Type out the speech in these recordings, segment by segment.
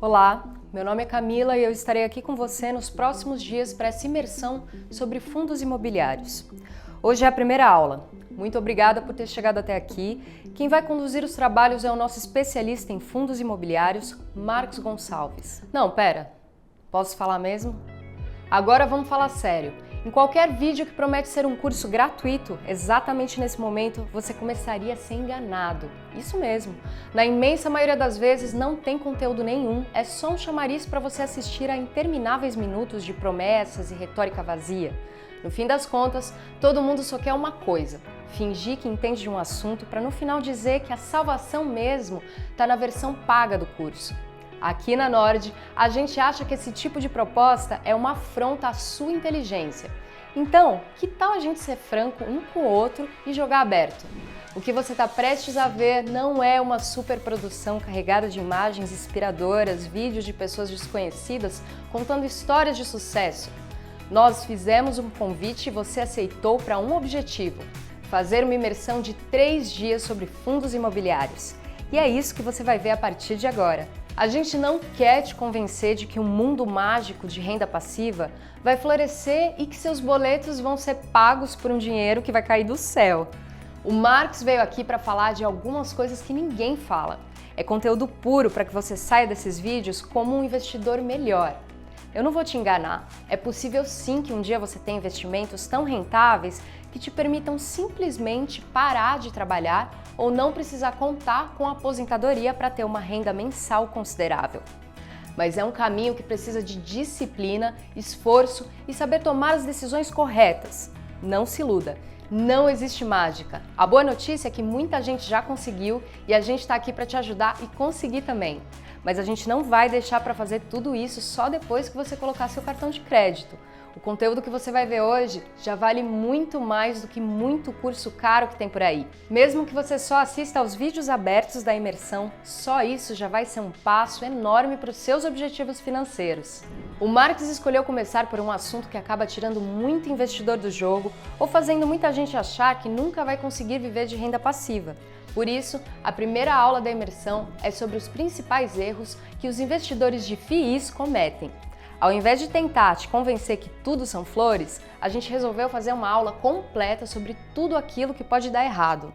Olá, meu nome é Camila e eu estarei aqui com você nos próximos dias para essa imersão sobre fundos imobiliários. Hoje é a primeira aula. Muito obrigada por ter chegado até aqui. Quem vai conduzir os trabalhos é o nosso especialista em fundos imobiliários, Marcos Gonçalves. Não, pera. Posso falar mesmo? Agora vamos falar sério. Em qualquer vídeo que promete ser um curso gratuito, exatamente nesse momento você começaria a ser enganado. Isso mesmo. Na imensa maioria das vezes não tem conteúdo nenhum, é só um chamariz para você assistir a intermináveis minutos de promessas e retórica vazia. No fim das contas, todo mundo só quer uma coisa: fingir que entende de um assunto para no final dizer que a salvação mesmo está na versão paga do curso. Aqui na Nord, a gente acha que esse tipo de proposta é uma afronta à sua inteligência. Então, que tal a gente ser franco um com o outro e jogar aberto? O que você está prestes a ver não é uma superprodução carregada de imagens inspiradoras, vídeos de pessoas desconhecidas contando histórias de sucesso. Nós fizemos um convite e você aceitou para um objetivo: fazer uma imersão de 3 dias sobre fundos imobiliários. E é isso que você vai ver a partir de agora. A gente não quer te convencer de que um mundo mágico de renda passiva vai florescer e que seus boletos vão ser pagos por um dinheiro que vai cair do céu. O Marcos veio aqui para falar de algumas coisas que ninguém fala. É conteúdo puro para que você saia desses vídeos como um investidor melhor. Eu não vou te enganar, é possível sim que um dia você tenha investimentos tão rentáveis que te permitam simplesmente parar de trabalhar ou não precisar contar com a aposentadoria para ter uma renda mensal considerável. Mas é um caminho que precisa de disciplina, esforço e saber tomar as decisões corretas. Não se iluda, não existe mágica. A boa notícia é que muita gente já conseguiu e a gente está aqui para te ajudar e conseguir também. Mas a gente não vai deixar para fazer tudo isso só depois que você colocar seu cartão de crédito. O conteúdo que você vai ver hoje já vale muito mais do que muito curso caro que tem por aí. Mesmo que você só assista aos vídeos abertos da imersão, só isso já vai ser um passo enorme para os seus objetivos financeiros. O Marcos escolheu começar por um assunto que acaba tirando muito investidor do jogo ou fazendo muita gente achar que nunca vai conseguir viver de renda passiva. Por isso, a primeira aula da imersão é sobre os principais erros que os investidores de FIIs cometem. Ao invés de tentar te convencer que tudo são flores, a gente resolveu fazer uma aula completa sobre tudo aquilo que pode dar errado.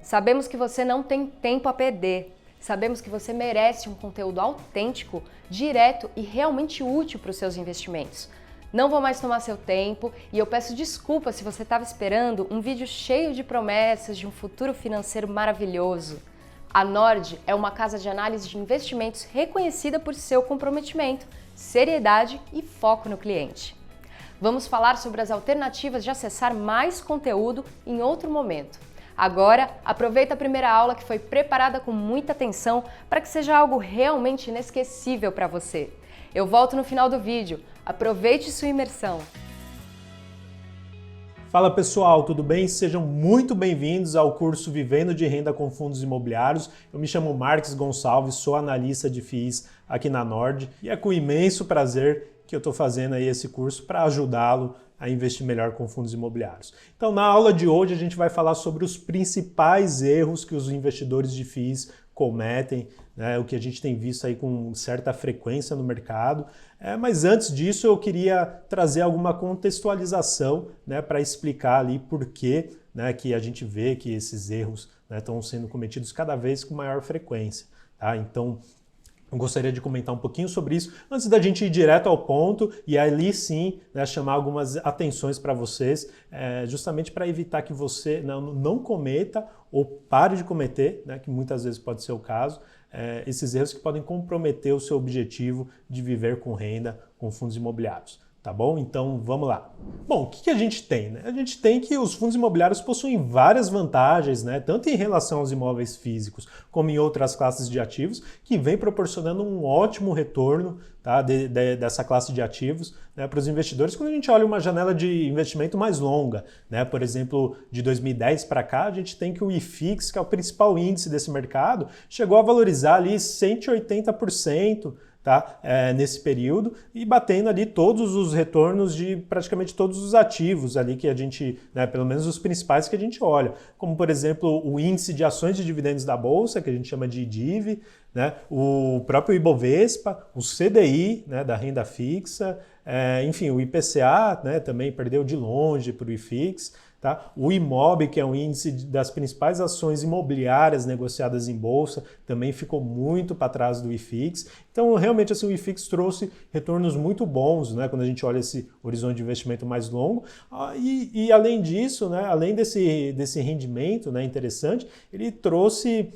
Sabemos que você não tem tempo a perder. Sabemos que você merece um conteúdo autêntico, direto e realmente útil para os seus investimentos. Não vou mais tomar seu tempo e eu peço desculpas se você estava esperando um vídeo cheio de promessas de um futuro financeiro maravilhoso. A Nord é uma casa de análise de investimentos reconhecida por seu comprometimento, seriedade e foco no cliente. Vamos falar sobre as alternativas de acessar mais conteúdo em outro momento. Agora, aproveita a primeira aula que foi preparada com muita atenção para que seja algo realmente inesquecível para você. Eu volto no final do vídeo. Aproveite sua imersão! Fala pessoal, tudo bem? Sejam muito bem-vindos ao curso Vivendo de Renda com Fundos Imobiliários. Eu me chamo Marcos Gonçalves, sou analista de FIIs aqui na Nord e é com imenso prazer que eu estou fazendo aí esse curso para ajudá-lo a investir melhor com fundos imobiliários. Então, na aula de hoje a gente vai falar sobre os principais erros que os investidores de FIIs cometem, né, o que a gente tem visto aí com certa frequência no mercado. Mas antes disso eu queria trazer alguma contextualização, né, para explicar ali por que, né, que a gente vê que esses erros, né, estão sendo cometidos cada vez com maior frequência. Tá? Então, eu gostaria de comentar um pouquinho sobre isso antes da gente ir direto ao ponto e ali sim, né, chamar algumas atenções para vocês, justamente para evitar que você não cometa ou pare de cometer, né, que muitas vezes pode ser o caso, esses erros que podem comprometer o seu objetivo de viver com renda com fundos imobiliários. Tá bom? Então vamos lá. Bom, o que a gente tem? Né? A gente tem que os fundos imobiliários possuem várias vantagens, né? Tanto em relação aos imóveis físicos como em outras classes de ativos, que vem proporcionando um ótimo retorno, tá, dessa classe de ativos, né, para os investidores quando a gente olha uma janela de investimento mais longa. Né? Por exemplo, de 2010 para cá, a gente tem que o IFIX, que é o principal índice desse mercado, chegou a valorizar ali 180%. tá? Nesse período e batendo ali todos os retornos de praticamente todos os ativos ali que a gente, né, pelo menos os principais que a gente olha, como por exemplo o índice de ações de dividendos da Bolsa, que a gente chama de IDIV, né, o próprio Ibovespa, o CDI, né, da renda fixa, enfim, o IPCA, né, também perdeu de longe para o IFIX. Tá? O IMOB, que é um índice das principais ações imobiliárias negociadas em bolsa, também ficou muito para trás do IFIX. Então, realmente, assim, o IFIX trouxe retornos muito bons, né, quando a gente olha esse horizonte de investimento mais longo. E além disso, né, além desse rendimento, né, interessante, ele trouxe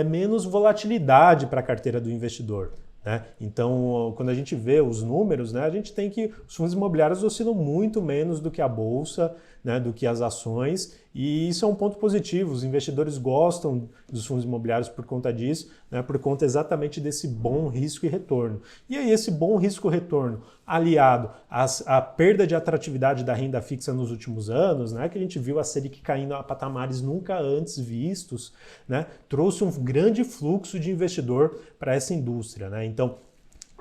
menos volatilidade para a carteira do investidor. Né? Então, quando a gente vê os números, né, a gente tem que os fundos imobiliários oscilam muito menos do que a bolsa, né, do que as ações, e isso é um ponto positivo. Os investidores gostam dos fundos imobiliários por conta disso, né, por conta exatamente desse bom risco e retorno. E aí esse bom risco-retorno aliado à perda de atratividade da renda fixa nos últimos anos, né, que a gente viu a Selic caindo a patamares nunca antes vistos, né, trouxe um grande fluxo de investidor para essa indústria. Né? Então,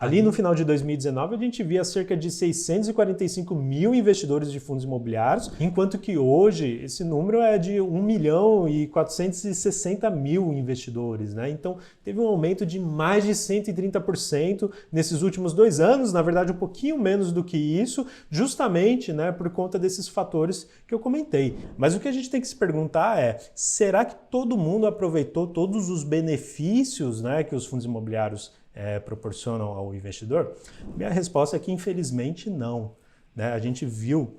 ali no final de 2019, a gente via cerca de 645 mil investidores de fundos imobiliários, enquanto que hoje esse número é de 1 milhão e 460 mil investidores. Né? Então, teve um aumento de mais de 130% nesses últimos 2 anos, na verdade um pouquinho menos do que isso, justamente, né, por conta desses fatores que eu comentei. Mas o que a gente tem que se perguntar é, será que todo mundo aproveitou todos os benefícios, né, que os fundos imobiliários proporcionam ao investidor? Minha resposta é que infelizmente não. Né? A gente viu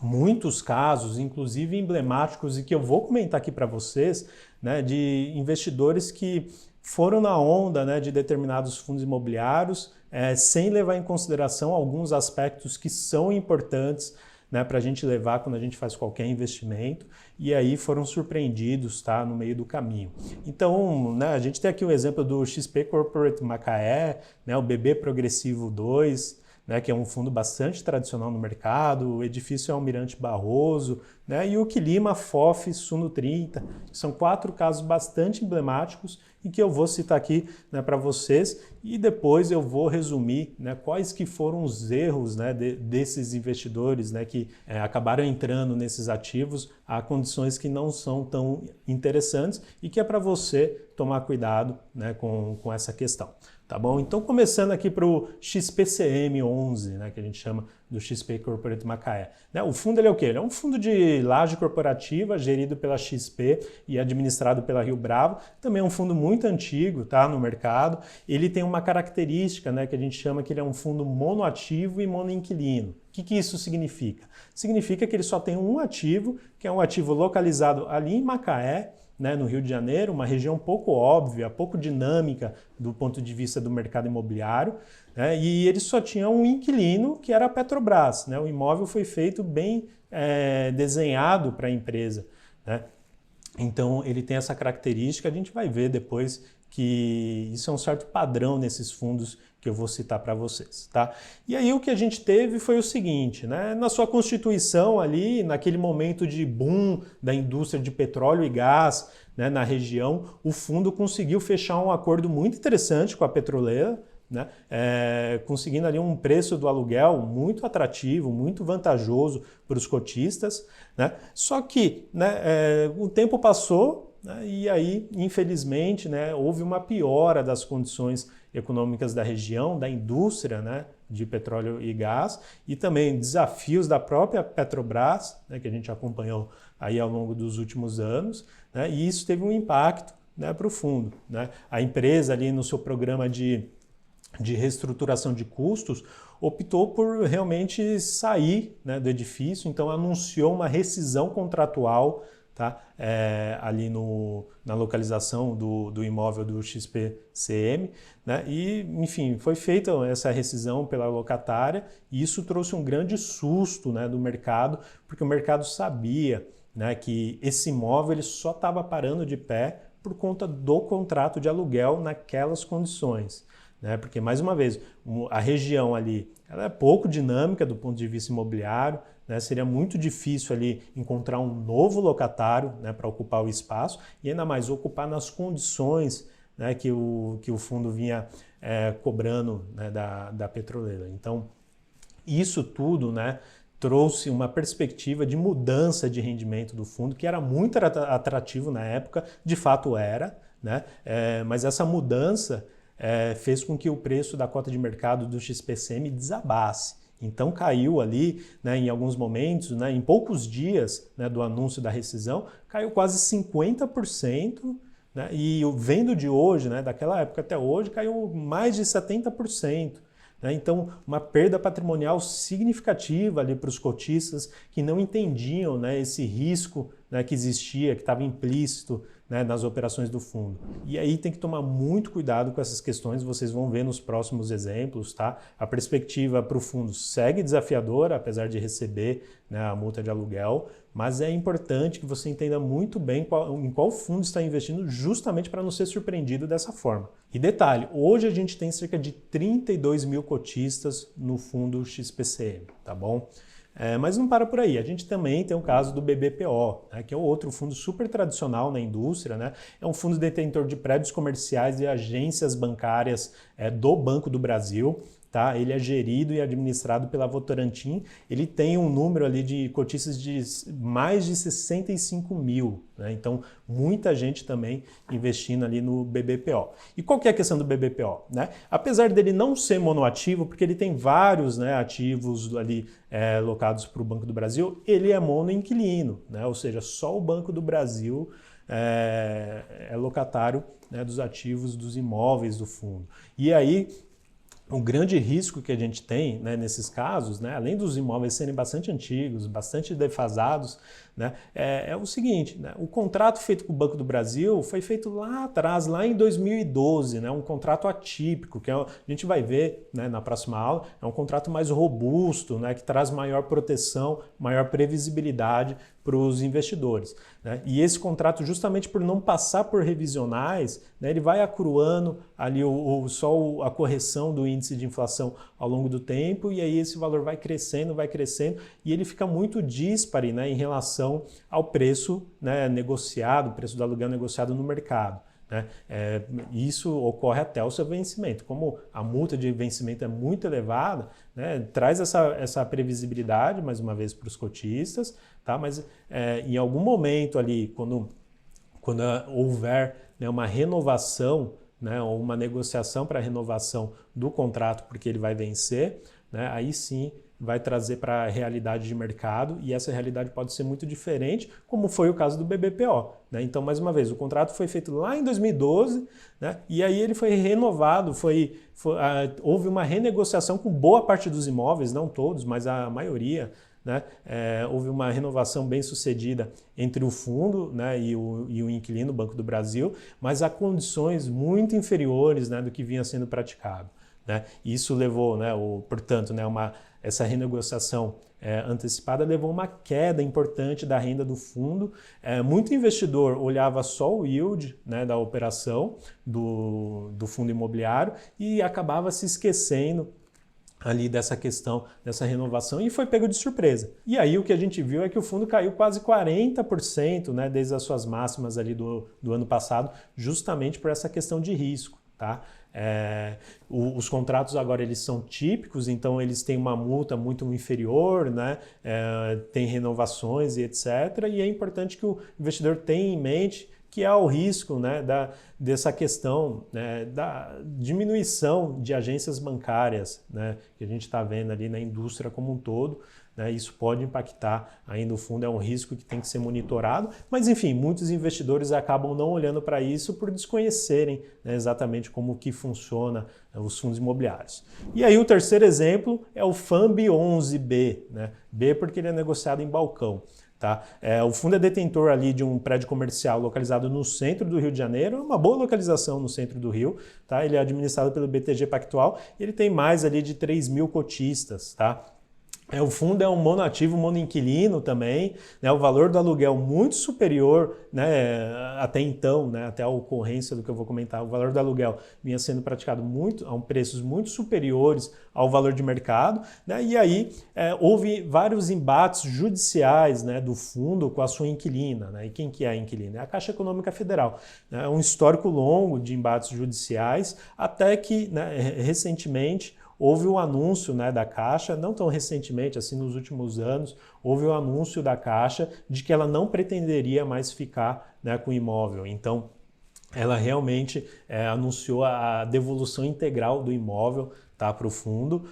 muitos casos, inclusive emblemáticos, e que eu vou comentar aqui para vocês, né, de investidores que foram na onda, né, de determinados fundos imobiliários sem levar em consideração alguns aspectos que são importantes, né, para a gente levar quando a gente faz qualquer investimento, e aí foram surpreendidos, tá, no meio do caminho. Então, né, a gente tem aqui o exemplo do XP Corporate Macaé, né, o BB Progressivo 2, né, que é um fundo bastante tradicional no mercado, o Edifício Almirante Barroso, né, e o Quilima FOF Suno 30. São 4 casos bastante emblemáticos e que eu vou citar aqui, né, para vocês, e depois eu vou resumir, né, quais que foram os erros, né, desses investidores, né, que acabaram entrando nesses ativos a condições que não são tão interessantes e que é para você tomar cuidado, né, com essa questão. Tá bom? Então, começando aqui para o XPCM11, né, que a gente chama do XP Corporate Macaé. Né, o fundo ele é o quê? Ele é um fundo de laje corporativa gerido pela XP e administrado pela Rio Bravo. Também é um fundo muito antigo, tá, no mercado. Ele tem uma característica, né, que a gente chama que ele é um fundo monoativo e monoinquilino. O que isso significa? Significa que ele só tem um ativo, que é um ativo localizado ali em Macaé, né, no Rio de Janeiro, uma região pouco óbvia, pouco dinâmica do ponto de vista do mercado imobiliário, né, e ele só tinha um inquilino, que era a Petrobras. Né, o imóvel foi feito bem desenhado para a empresa. Né, então ele tem essa característica, a gente vai ver depois que isso é um certo padrão nesses fundos que eu vou citar para vocês. Tá? E aí o que a gente teve foi o seguinte, né? Na sua constituição ali, naquele momento de boom da indústria de petróleo e gás, né, na região, o fundo conseguiu fechar um acordo muito interessante com a petroleira, né? Conseguindo ali um preço do aluguel muito atrativo, muito vantajoso para os cotistas. Né? Só que, né, o tempo passou, né, e aí, infelizmente, né, houve uma piora das condições econômicas da região, da indústria, né, de petróleo e gás, e também desafios da própria Petrobras, né, que a gente acompanhou aí ao longo dos últimos anos, né, e isso teve um impacto, né, para o fundo. Né? A empresa ali no seu programa de reestruturação de custos optou por realmente sair, né, do edifício, então anunciou uma rescisão contratual, tá? Ali na localização do imóvel do XPCM, né? E, enfim, foi feita essa rescisão pela locatária e isso trouxe um grande susto, né, do mercado, porque o mercado sabia, né, que esse imóvel ele só estava parando de pé por conta do contrato de aluguel naquelas condições. Né? Porque, mais uma vez, a região ali ela é pouco dinâmica do ponto de vista imobiliário, né? Seria muito difícil ali encontrar um novo locatário, né, para ocupar o espaço e ainda mais ocupar nas condições, né, que o fundo vinha cobrando, né, da petroleira. Então, isso tudo, né, trouxe uma perspectiva de mudança de rendimento do fundo, que era muito atrativo na época, de fato era, né, mas essa mudança fez com que o preço da cota de mercado do XPCM desabasse. Então caiu ali, né, em alguns momentos, né, em poucos dias, né, do anúncio da rescisão, caiu quase 50%, né, e o vendo de hoje, né, daquela época até hoje, caiu mais de 70%. Então, uma perda patrimonial significativa ali para os cotistas que não entendiam, né, esse risco, né, que existia, que estava implícito, né, nas operações do fundo. E aí tem que tomar muito cuidado com essas questões, vocês vão ver nos próximos exemplos, tá? A perspectiva para o fundo segue desafiadora, apesar de receber, né, a multa de aluguel, mas é importante que você entenda muito bem em qual fundo está investindo, justamente para não ser surpreendido dessa forma. E detalhe, hoje a gente tem cerca de 32 mil cotistas no fundo XPCM, tá bom? Mas não para por aí, a gente também tem o caso do BBPO, né, que é outro fundo super tradicional na indústria, né? É um fundo detentor de prédios comerciais e agências bancárias do Banco do Brasil. Tá? Ele é gerido e administrado pela Votorantim, ele tem um número ali de cotistas de mais de 65 mil, né? Então muita gente também investindo ali no BBPO. E qual que é a questão do BBPO? Né? Apesar dele não ser monoativo, porque ele tem vários, né, ativos ali locados para o Banco do Brasil, ele é monoinquilino, né? Ou seja, só o Banco do Brasil é locatário, né, dos ativos dos imóveis do fundo. E aí o grande risco que a gente tem, né, nesses casos, né, além dos imóveis serem bastante antigos, bastante defasados, né, é o seguinte, né, o contrato feito com o Banco do Brasil foi feito lá atrás, lá em 2012, né, um contrato atípico, que a gente vai ver, né, na próxima aula, é um contrato mais robusto, né, que traz maior proteção, maior previsibilidade para os investidores, né? E esse contrato, justamente por não passar por revisionais, né, ele vai acruando ali só a correção do índice de inflação ao longo do tempo, e aí esse valor vai crescendo, e ele fica muito díspare, né, em relação ao preço, né, negociado, o preço do aluguel negociado no mercado. Né? Isso ocorre até o seu vencimento. Como a multa de vencimento é muito elevada, né, traz essa previsibilidade, mais uma vez, para os cotistas, tá? Mas em algum momento ali, quando houver, né, uma renovação, né, ou uma negociação para renovação do contrato, porque ele vai vencer, né, aí sim vai trazer para a realidade de mercado, e essa realidade pode ser muito diferente, como foi o caso do BBPO. Né? Então, mais uma vez, o contrato foi feito lá em 2012, né? E aí ele foi renovado, houve uma renegociação com boa parte dos imóveis, não todos, mas a maioria. Né? Houve uma renovação bem sucedida entre o fundo, né, e o inquilino, o Banco do Brasil, mas a condições muito inferiores, né, do que vinha sendo praticado. Né? Isso levou, né, portanto, né, essa renegociação antecipada levou uma queda importante da renda do fundo. Muito investidor olhava só o yield, né, da operação do fundo imobiliário e acabava se esquecendo ali dessa questão, dessa renovação, e foi pego de surpresa. E aí o que a gente viu é que o fundo caiu quase 40%, né, desde as suas máximas ali do ano passado, justamente por essa questão de risco. Tá? Os contratos agora eles são típicos, então eles têm uma multa muito inferior, né? Tem renovações e etc. E é importante que o investidor tenha em mente que há o risco, né, dessa questão, né, da diminuição de agências bancárias, né, que a gente está vendo ali na indústria como um todo. Né, isso pode impactar ainda o fundo, é um risco que tem que ser monitorado, mas enfim, muitos investidores acabam não olhando para isso por desconhecerem, né, exatamente como que funciona, né, os fundos imobiliários. E aí o terceiro exemplo é o FAMB 11B, né, B porque ele é negociado em balcão. Tá? O fundo é detentor ali de um prédio comercial localizado no centro do Rio de Janeiro, é uma boa localização no centro do Rio, tá? Ele é administrado pelo BTG Pactual e ele tem mais ali de 3 mil cotistas. Tá? O fundo é um monoativo, monoinquilino também, né? O valor do aluguel muito superior, né? Até então, né? Até a ocorrência do que eu vou comentar, o valor do aluguel vinha sendo praticado a preços muito superiores ao valor de mercado, né? E aí houve vários embates judiciais, né, do fundo com a sua inquilina, né? E quem que é a inquilina? É a Caixa Econômica Federal. Né? Um histórico longo de embates judiciais, até que, né, recentemente, houve um anúncio, né, da Caixa, não tão recentemente, assim nos últimos anos, houve um anúncio da Caixa de que ela não pretenderia mais ficar, né, com o imóvel. Então, ela realmente anunciou a devolução integral do imóvel, tá, para o fundo,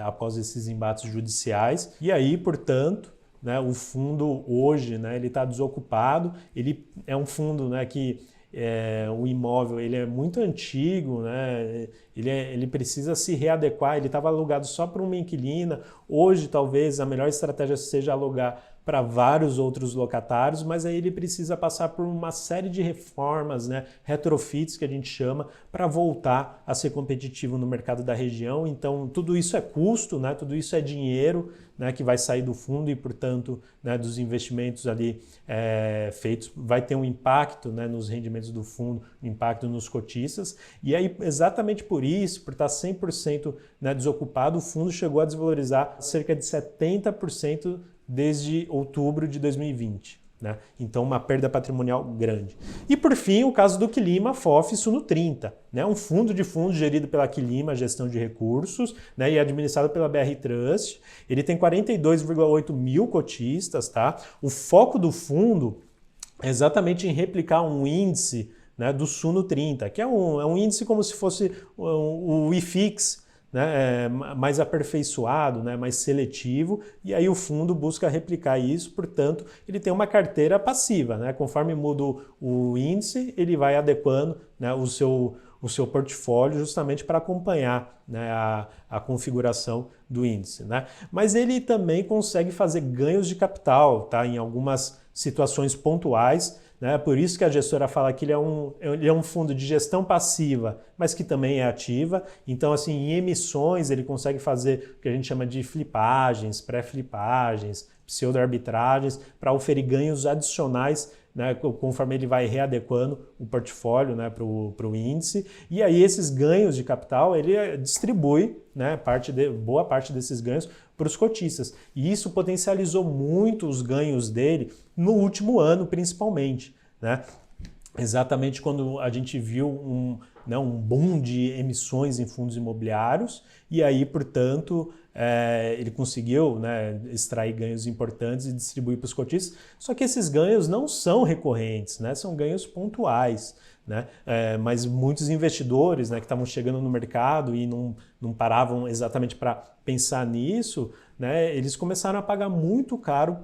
após esses embates judiciais. E aí, portanto, né, o fundo hoje, né, ele está desocupado, ele é um fundo, né, que o imóvel ele é muito antigo, né? Ele precisa se readequar, ele estava alugado só para uma inquilina, hoje talvez a melhor estratégia seja alugar para vários outros locatários, mas aí ele precisa passar por uma série de reformas, né, retrofits que a gente chama, para voltar a ser competitivo no mercado da região. Então tudo isso é custo, né, tudo isso é dinheiro, né, que vai sair do fundo e, portanto, né, dos investimentos ali feitos, vai ter um impacto, né, nos rendimentos do fundo, um impacto nos cotistas. E aí, exatamente por isso, por estar 100%, né, desocupado, o fundo chegou a desvalorizar cerca de 70% desde outubro de 2020. Né? Então, uma perda patrimonial grande. E, por fim, o caso do Quilima FOF Suno 30, né? Um fundo de fundos gerido pela Quilima Gestão de Recursos, né? E administrado pela BR Trust. Ele tem 42,8 mil cotistas. Tá? O foco do fundo é exatamente em replicar um índice, né, do Suno 30, que é um índice como se fosse o IFIX, né, mais aperfeiçoado, né, mais seletivo, e aí o fundo busca replicar isso, portanto, ele tem uma carteira passiva, né, conforme muda o índice, ele vai adequando, né, o seu portfólio justamente para acompanhar, né, a configuração do índice. Né? Mas ele também consegue fazer ganhos de capital, tá, em algumas situações pontuais, né? Por isso que a gestora fala que ele é um fundo de gestão passiva, mas que também é ativa. Então, assim, em emissões ele consegue fazer o que a gente chama de flipagens, pré-flipagens, pseudo-arbitragens, para oferir ganhos adicionais, né, conforme ele vai readequando o portfólio, né, para o índice. E aí esses ganhos de capital ele distribui, né, boa parte desses ganhos para os cotistas. E isso potencializou muito os ganhos dele no último ano, principalmente. Né? Exatamente quando a gente viu um boom de emissões em fundos imobiliários, e aí, portanto, ele conseguiu, né, extrair ganhos importantes e distribuir para os cotistas, só que esses ganhos não são recorrentes, né, são ganhos pontuais. Né? Mas muitos investidores, né, que estavam chegando no mercado e não paravam exatamente para pensar nisso, né, eles começaram a pagar muito caro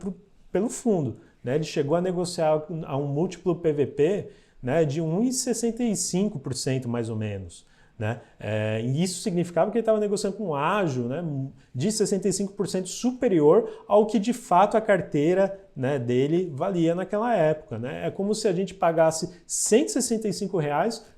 pelo fundo. Né? Ele chegou a negociar a um múltiplo PVP, né, de 1,65% mais ou menos. Né? E isso significava que ele estava negociando com um ágio, né, de 65% superior ao que de fato a carteira, né, dele valia naquela época. Né? É como se a gente pagasse R$ 165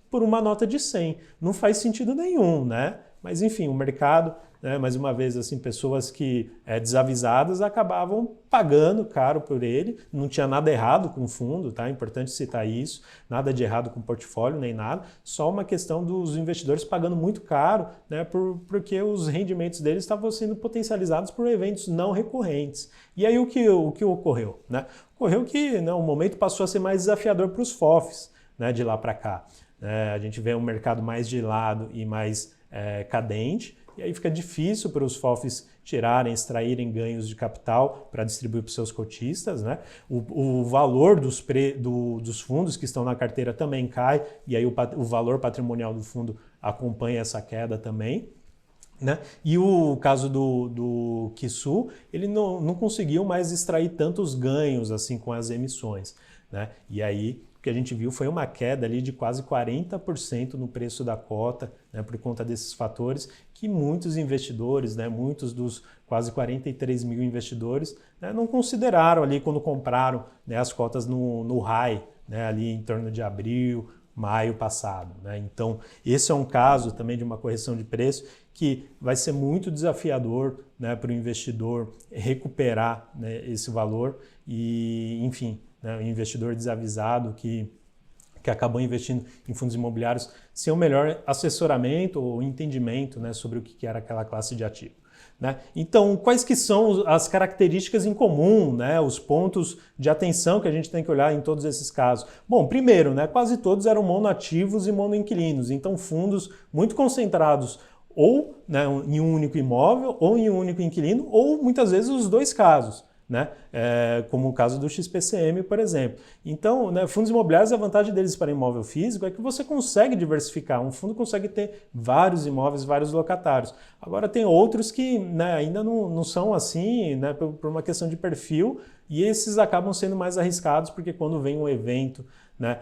por uma nota de 100. Não faz sentido nenhum, né? Mas enfim, o mercado, né, mais uma vez, assim, pessoas que desavisadas acabavam pagando caro por ele. Não tinha nada errado com o fundo, tá? É importante citar isso. Nada de errado com o portfólio, nem nada. Só uma questão dos investidores pagando muito caro, né, porque os rendimentos deles estavam sendo potencializados por eventos não recorrentes. E aí o que ocorreu? Né? Ocorreu que, né, o momento passou a ser mais desafiador para os FOFs, né, de lá para cá. A gente vê um mercado mais gelado e mais cadente, e aí fica difícil para os FOFs extraírem ganhos de capital para distribuir para os seus cotistas. Né? O valor dos fundos que estão na carteira também cai, e aí o valor patrimonial do fundo acompanha essa queda também. Né? E o caso do Quisu, ele não conseguiu mais extrair tantos ganhos assim com as emissões. Né? E aí o que a gente viu foi uma queda ali de quase 40% no preço da cota, né, por conta desses fatores que muitos investidores, né, muitos dos quase 43 mil investidores, né, não consideraram ali quando compraram, né, as cotas no high, né, ali em torno de abril, maio passado, né? Então, esse é um caso também de uma correção de preço que vai ser muito desafiador, né, para o investidor recuperar, né, esse valor e, enfim, né, o investidor desavisado que acabou investindo em fundos imobiliários sem o melhor assessoramento ou entendimento, né, sobre o que era aquela classe de ativo. Né? Então, quais que são as características em comum, né, os pontos de atenção que a gente tem que olhar em todos esses casos? Bom, primeiro, né, quase todos eram monoativos e monoinquilinos, então fundos muito concentrados ou, né, em um único imóvel, ou em um único inquilino, ou muitas vezes os dois casos. Né? Como o caso do XPCM, por exemplo. Então, né, fundos imobiliários, a vantagem deles para imóvel físico é que você consegue diversificar. Um fundo consegue ter vários imóveis, vários locatários. Agora, tem outros que, né, ainda não são assim, né, por uma questão de perfil, e esses acabam sendo mais arriscados, porque quando vem um evento, né,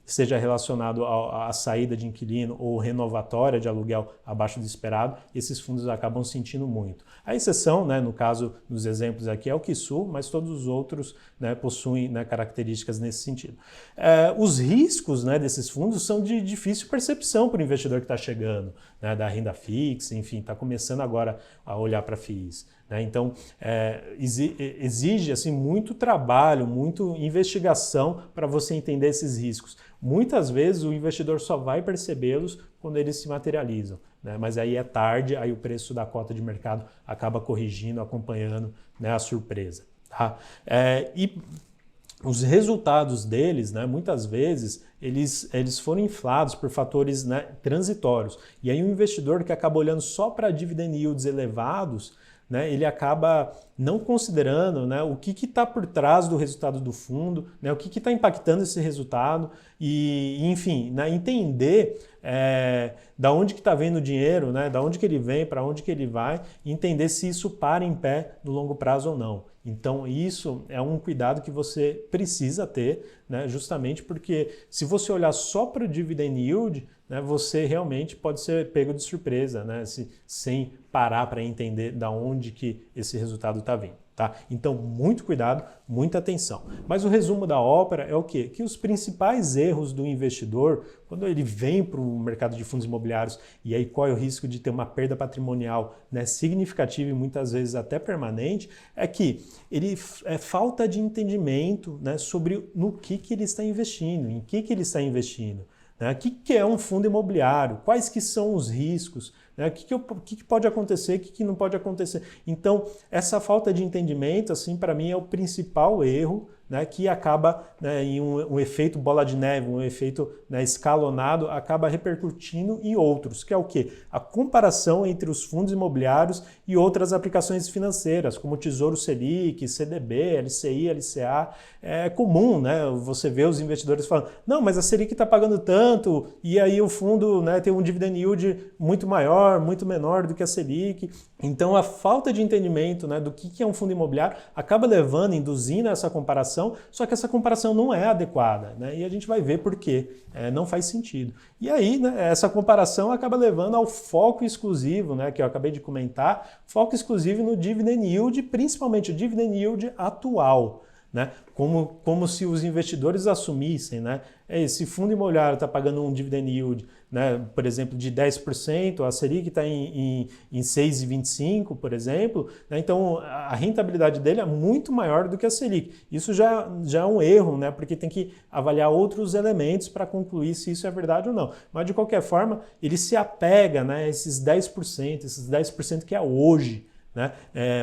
seja relacionado à saída de inquilino ou renovatória de aluguel abaixo do esperado, esses fundos acabam sentindo muito. A exceção, né, no caso dos exemplos aqui, é o Quisul, mas todos os outros, né, possuem, né, características nesse sentido. Os riscos, né, desses fundos são de difícil percepção para o investidor que está chegando, né, da renda fixa, enfim, está começando agora a olhar para FIIs. Né? Então, exige assim, muito trabalho, muita investigação para você entender esses riscos. Muitas vezes o investidor só vai percebê-los quando eles se materializam, né? Mas aí é tarde, aí o preço da cota de mercado acaba corrigindo, acompanhando, né, a surpresa. Tá? E os resultados deles, né, muitas vezes, eles foram inflados por fatores, né, transitórios. E aí o investidor que acaba olhando só para dividend yields elevados, né, ele acaba não considerando, né, o que está por trás do resultado do fundo, né, o que está impactando esse resultado e enfim, né, entender da onde que está vendo o dinheiro, né, da onde que ele vem, para onde que ele vai, e entender se isso para em pé no longo prazo ou não. Então isso é um cuidado que você precisa ter, né, justamente porque se você olhar só para o dividend yield, né, você realmente pode ser pego de surpresa, né, sem parar para entender da onde que esse resultado está vindo. Tá? Então, muito cuidado, muita atenção. Mas o resumo da ópera é o quê? Que os principais erros do investidor, quando ele vem para o mercado de fundos imobiliários e aí corre o risco de ter uma perda patrimonial, né, significativa e muitas vezes até permanente, é que ele falta de entendimento, né, sobre no que ele está investindo, em que ele está investindo. Né? O que é um fundo imobiliário? Quais que são os riscos? Né? O que pode acontecer? O que não pode acontecer? Então, essa falta de entendimento, assim, para mim, é o principal erro, né, que acaba, né, em um efeito bola de neve, um efeito, né, escalonado, acaba repercutindo em outros, que é o quê? A comparação entre os fundos imobiliários e outras aplicações financeiras, como Tesouro Selic, CDB, LCI, LCA. É comum, né, você vê os investidores falando, não, mas a Selic está pagando tanto, e aí o fundo, né, tem um dividend yield muito maior, muito menor do que a Selic. Então, a falta de entendimento, né, do que é um fundo imobiliário acaba levando, induzindo essa comparação, só que essa comparação não é adequada, né? E a gente vai ver por quê. Não faz sentido. E aí, né, essa comparação acaba levando ao foco exclusivo, né, que eu acabei de comentar, foco exclusivo no dividend yield, principalmente o dividend yield atual. Né? Como se os investidores assumissem, né? Esse fundo imobiliário está pagando um dividend yield, né, por exemplo, de 10%, a Selic está em 6,25%, por exemplo, né? Então a rentabilidade dele é muito maior do que a Selic. Isso já é um erro, né? Porque tem que avaliar outros elementos para concluir se isso é verdade ou não. Mas de qualquer forma, ele se apega, né, a esses 10% que é hoje. Né?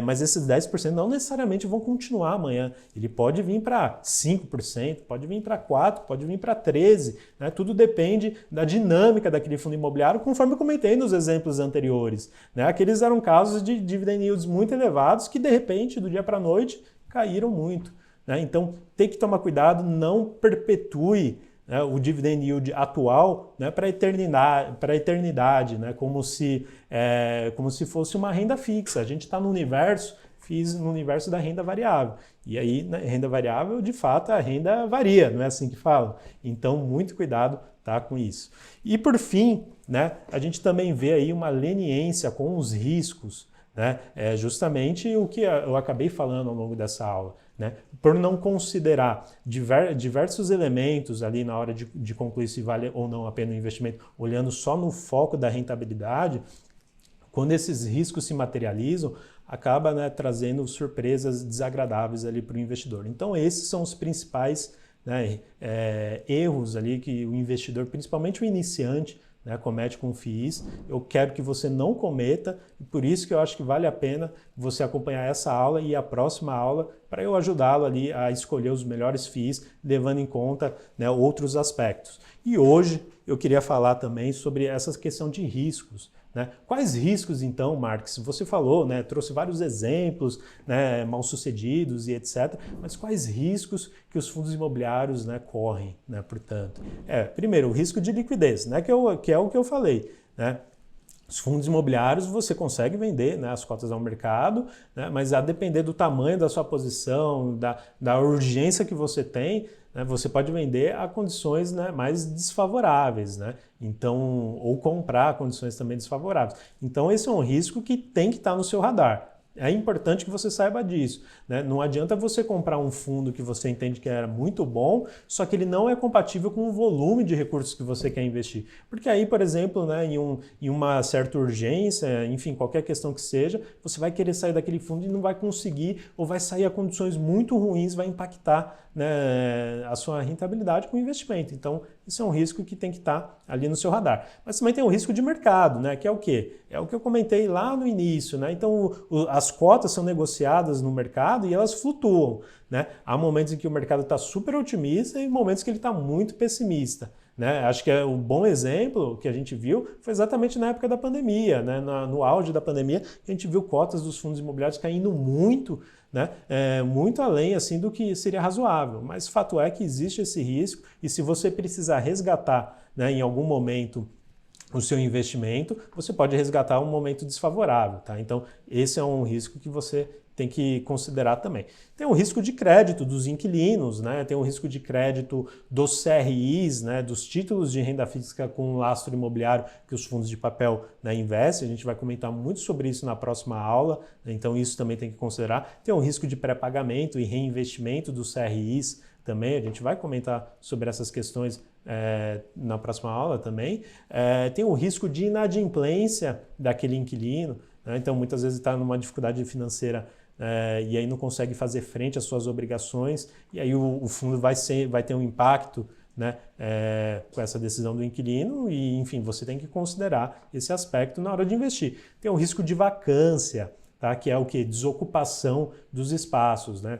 Mas esses 10% não necessariamente vão continuar amanhã. Ele pode vir para 5%, pode vir para 4%, pode vir para 13%. Né? Tudo depende da dinâmica daquele fundo imobiliário, conforme eu comentei nos exemplos anteriores. Né? Aqueles eram casos de dividend yields muito elevados que, de repente, do dia para a noite, caíram muito. Né? Então, tem que tomar cuidado, não perpetue, né, o dividend yield atual, né, para a eternidade, né, como se fosse uma renda fixa. A gente está no universo da renda variável. E aí, né, renda variável, de fato, a renda varia, não é assim que fala? Então, muito cuidado, tá, com isso. E por fim, né, a gente também vê aí uma leniência com os riscos, né? É justamente o que eu acabei falando ao longo dessa aula, né? Por não considerar diversos elementos ali na hora de concluir se vale ou não a pena o investimento, olhando só no foco da rentabilidade, quando esses riscos se materializam, acaba, né, trazendo surpresas desagradáveis ali para o investidor. Então esses são os principais, né, erros ali que o investidor, principalmente o iniciante, né, comete com FIIs. Eu quero que você não cometa, e por isso que eu acho que vale a pena você acompanhar essa aula e a próxima aula para eu ajudá-lo ali a escolher os melhores FIIs, levando em conta, né, outros aspectos. E hoje eu queria falar também sobre essa questão de riscos. Né? Quais riscos, então, Marques? Você falou, né, trouxe vários exemplos, né, mal-sucedidos e etc., mas quais riscos que os fundos imobiliários, né, correm, né, portanto? Primeiro, o risco de liquidez, né, que é o que eu falei. Né? Os fundos imobiliários você consegue vender, né, as cotas ao mercado, né, mas a depender do tamanho da sua posição, da urgência que você tem, né, você pode vender a condições, né, mais desfavoráveis, né? Então, ou comprar a condições também desfavoráveis. Então esse é um risco que tem que estar no seu radar. É importante que você saiba disso, né? Não adianta você comprar um fundo que você entende que é muito bom, só que ele não é compatível com o volume de recursos que você quer investir. Porque aí, por exemplo, né, em uma certa urgência, enfim, qualquer questão que seja, você vai querer sair daquele fundo e não vai conseguir, ou vai sair a condições muito ruins, vai impactar, né, a sua rentabilidade com o investimento. Então, isso é um risco que tem que estar ali no seu radar. Mas também tem o risco de mercado, né, que é o quê? É o que eu comentei lá no início, né? Então, as cotas são negociadas no mercado e elas flutuam, né? Há momentos em que o mercado está super otimista e momentos que ele está muito pessimista. Né? Acho que um bom exemplo que a gente viu foi exatamente na época da pandemia, né? No auge da pandemia, a gente viu cotas dos fundos imobiliários caindo muito, né? Muito além assim, do que seria razoável. Mas o fato é que existe esse risco e se você precisar resgatar, né, em algum momento o seu investimento, você pode resgatar um momento desfavorável. Tá? Então, esse é um risco que você tem que considerar também. Tem o risco de crédito dos inquilinos, né? Tem o risco de crédito dos CRIs, né? Dos títulos de renda fixa com lastro imobiliário que os fundos de papel, né, investem. A gente vai comentar muito sobre isso na próxima aula, né? Então isso também tem que considerar. Tem o risco de pré-pagamento e reinvestimento dos CRIs também, a gente vai comentar sobre essas questões na próxima aula também. Tem o risco de inadimplência daquele inquilino, né? Então muitas vezes está numa dificuldade financeira e aí não consegue fazer frente às suas obrigações e aí o fundo vai ter um impacto, né, com essa decisão do inquilino e, enfim, você tem que considerar esse aspecto na hora de investir. Tem o risco de vacância, tá? Que é o quê? Desocupação dos espaços, né?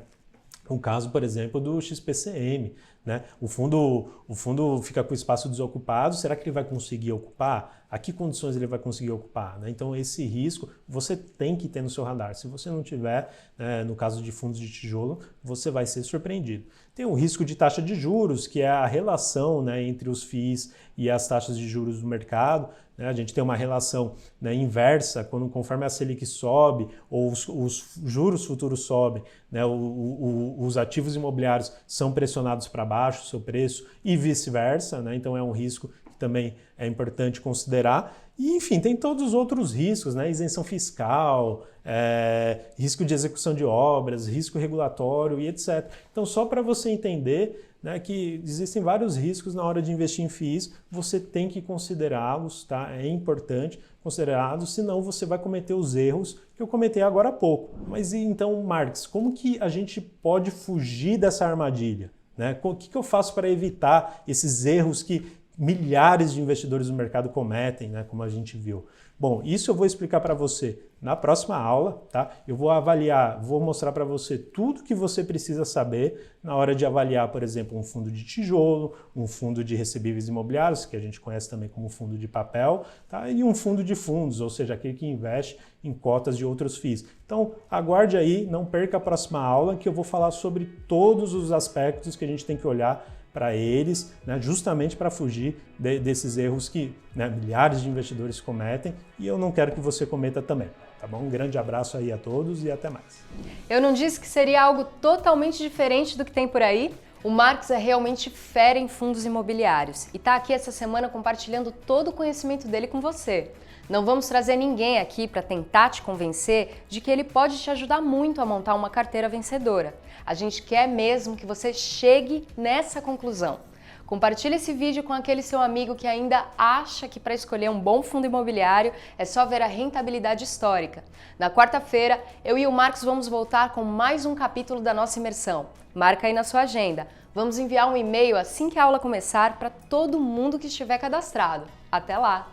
O caso, por exemplo, do XPCM, né? O fundo fica com o espaço desocupado, será que ele vai conseguir ocupar? A que condições ele vai conseguir ocupar? Né? Então esse risco você tem que ter no seu radar. Se você não tiver, no caso de fundos de tijolo, você vai ser surpreendido. Tem o risco de taxa de juros, que é a relação, né, entre os FIIs e as taxas de juros do mercado. Né? A gente tem uma relação, né, inversa, conforme a Selic sobe ou os juros futuros sobem, né, os ativos imobiliários são pressionados para baixo, o seu preço, e vice-versa. Né? Então é um risco que também é importante considerar. E, enfim, tem todos os outros riscos, né? Isenção fiscal, risco de execução de obras, risco regulatório e etc. Então, só para você entender, né, que existem vários riscos na hora de investir em FIIs, você tem que considerá-los, tá? É importante considerá-los, senão você vai cometer os erros que eu comentei agora há pouco. Mas então, Marques, como que a gente pode fugir dessa armadilha? Né? O que eu faço para evitar esses erros que milhares de investidores do mercado cometem, né, como a gente viu? Bom, isso eu vou explicar para você na próxima aula, tá? Eu vou mostrar para você tudo que você precisa saber na hora de avaliar, por exemplo, um fundo de tijolo, um fundo de recebíveis imobiliários, que a gente conhece também como fundo de papel, tá? E um fundo de fundos, ou seja, aquele que investe em cotas de outros FIIs. Então, aguarde aí, não perca a próxima aula, que eu vou falar sobre todos os aspectos que a gente tem que olhar para eles, né, justamente para fugir desses erros que, né, milhares de investidores cometem e eu não quero que você cometa também, tá bom? Um grande abraço aí a todos e até mais. Eu não disse que seria algo totalmente diferente do que tem por aí? O Marques é realmente fera em fundos imobiliários e está aqui essa semana compartilhando todo o conhecimento dele com você. Não vamos trazer ninguém aqui para tentar te convencer de que ele pode te ajudar muito a montar uma carteira vencedora. A gente quer mesmo que você chegue nessa conclusão. Compartilhe esse vídeo com aquele seu amigo que ainda acha que para escolher um bom fundo imobiliário é só ver a rentabilidade histórica. Na quarta-feira, eu e o Marcos vamos voltar com mais um capítulo da nossa imersão. Marca aí na sua agenda. Vamos enviar um e-mail assim que a aula começar para todo mundo que estiver cadastrado. Até lá!